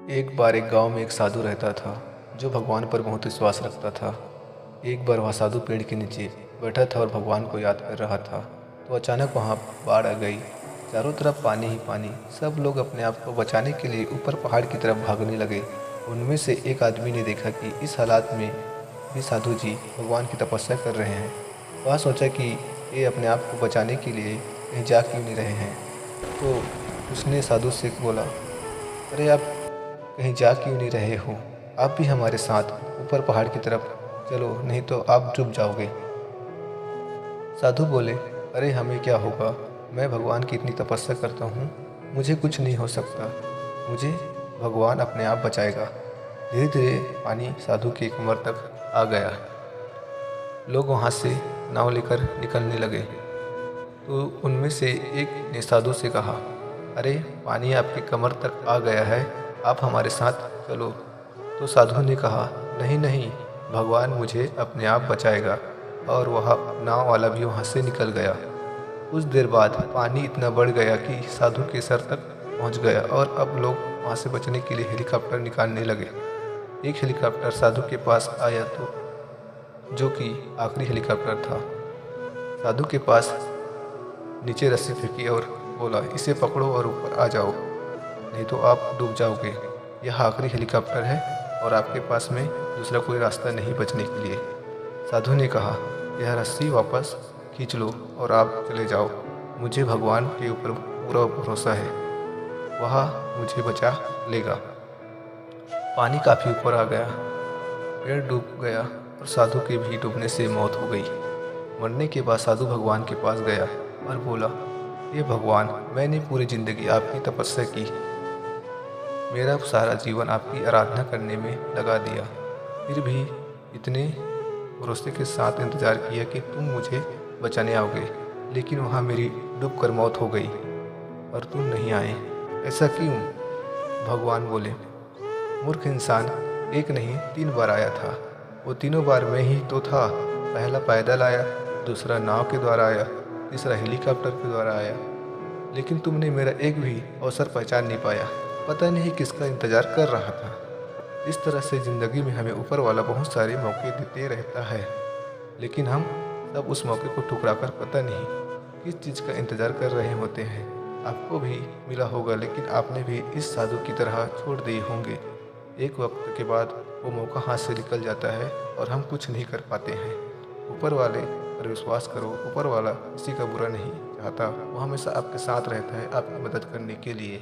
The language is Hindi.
एक बार एक गांव में एक साधु रहता था जो भगवान पर बहुत विश्वास रखता था। एक बार वह साधु पेड़ के नीचे बैठा था और भगवान को याद कर रहा था, तो अचानक वहाँ बाढ़ आ गई। चारों तरफ पानी ही पानी। सब लोग अपने आप को बचाने के लिए ऊपर पहाड़ की तरफ भागने लगे। उनमें से एक आदमी ने देखा कि इस हालात में भी साधु जी भगवान की तपस्या कर रहे हैं। वह सोचा कि ये अपने आप को बचाने के लिए कहीं जा क्यों नहीं रहे हैं। तो उसने साधु से बोला, अरे आप कहीं जा क्यों नहीं रहे हो? आप भी हमारे साथ ऊपर पहाड़ की तरफ चलो, नहीं तो आप डूब जाओगे। साधु बोले, अरे हमें क्या होगा? मैं भगवान की इतनी तपस्या करता हूँ, मुझे कुछ नहीं हो सकता। मुझे भगवान अपने आप बचाएगा। धीरे धीरे पानी साधु की कमर तक आ गया। लोग वहाँ से नाव लेकर निकलने लगे। तो उनमें से एक ने साधु से कहा, अरे पानी आपकी कमर तक आ गया है, आप हमारे साथ चलो। तो साधु ने कहा, नहीं नहीं, भगवान मुझे अपने आप बचाएगा। और वह नाव वाला भी वहाँ से निकल गया। कुछ देर बाद पानी इतना बढ़ गया कि साधु के सर तक पहुँच गया और अब लोग वहाँ से बचने के लिए हेलीकॉप्टर निकालने लगे। एक हेलीकॉप्टर साधु के पास आया, तो जो कि आखिरी हेलीकॉप्टर था। साधु के पास नीचे रस्सी फेंकी और बोला, इसे पकड़ो और ऊपर आ जाओ, नहीं तो आप डूब जाओगे। यह आखिरी हेलीकॉप्टर है और आपके पास में दूसरा कोई रास्ता नहीं बचने के लिए। साधु ने कहा, यह रस्सी वापस खींच लो और आप चले जाओ। मुझे भगवान के ऊपर पूरा भरोसा है, वह मुझे बचा लेगा। पानी काफ़ी ऊपर आ गया, पेड़ डूब गया और साधु के भी डूबने से मौत हो गई। मरने के बाद साधु भगवान के पास गया और बोला, हे भगवान, मैंने पूरी ज़िंदगी आपकी तपस्या की, मेरा सारा जीवन आपकी आराधना करने में लगा दिया, फिर भी इतने भरोसे के साथ इंतज़ार किया कि तुम मुझे बचाने आओगे, लेकिन वहाँ मेरी डूबकर मौत हो गई और तुम नहीं आए। ऐसा क्यों? भगवान बोले, मूर्ख इंसान, एक नहीं 3 बार आया था। वो तीनों बार मैं ही तो था। पहला पैदल आया, दूसरा नाव के द्वारा आया, तीसरा हेलीकॉप्टर के द्वारा आया, लेकिन तुमने मेरा एक भी अवसर पहचान नहीं पाया। पता नहीं किसका इंतज़ार कर रहा था। इस तरह से ज़िंदगी में हमें ऊपर वाला बहुत सारे मौके देते रहता है, लेकिन हम सब उस मौके को ठुकरा कर पता नहीं किस चीज़ का इंतज़ार कर रहे होते हैं। आपको भी मिला होगा, लेकिन आपने भी इस साधु की तरह छोड़ दिए होंगे। एक वक्त के बाद वो मौका हाथ से निकल जाता है और हम कुछ नहीं कर पाते हैं। ऊपर वाले पर विश्वास करो, ऊपर वाला किसी का बुरा नहीं चाहता, वो हमेशा आपके साथ रहता है आपकी मदद करने के लिए।